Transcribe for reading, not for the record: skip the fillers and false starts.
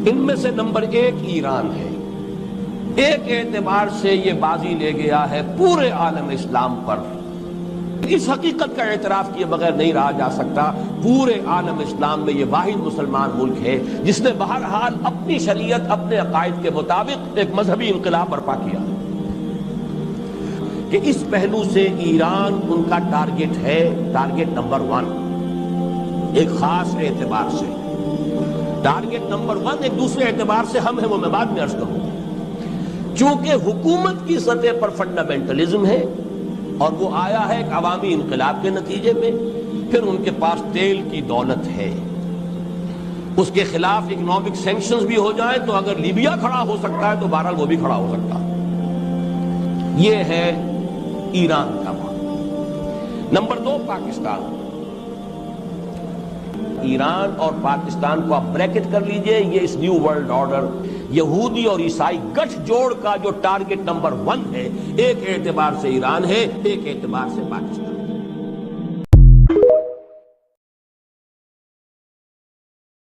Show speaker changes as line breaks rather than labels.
ان میں سے نمبر 1 ایران ہے۔ ایک اعتبار سے یہ بازی لے گیا ہے پورے عالم اسلام پر۔ اس حقیقت کا اعتراف کیے بغیر نہیں رہا جا سکتا، پورے عالم اسلام میں یہ واحد مسلمان ملک ہے جس نے بہرحال اپنی شریعت اپنے عقائد کے مطابق ایک مذہبی انقلاب برپا کیا، کہ اس پہلو سے ایران ان کا ٹارگٹ ہے، ٹارگٹ نمبر 1 ایک خاص اعتبار سے۔ ٹارگٹ نمبر 1 ایک دوسرے اعتبار سے ہم ہیں، وہ میں بعد میں عرض کروں۔ چونکہ حکومت کی سطح پر فنڈامنٹلزم ہے اور وہ آیا ہے ایک عوامی انقلاب کے نتیجے میں، پھر ان کے پاس تیل کی دولت ہے، اس کے خلاف اکنامک سینکشنز بھی ہو جائیں تو اگر لیبیا کھڑا ہو سکتا ہے تو بہرحال وہ بھی کھڑا ہو سکتا ہے۔ یہ ہے ایران کا معاملہ۔ نمبر 2 پاکستان۔ ایران اور پاکستان کو آپ بریکٹ کر لیجئے، یہ اس نیو ورلڈ آرڈر یہودی اور عیسائی گٹھ جوڑ کا جو ٹارگٹ نمبر 1 ہے، ایک اعتبار سے ایران ہے، ایک اعتبار سے پاکستان۔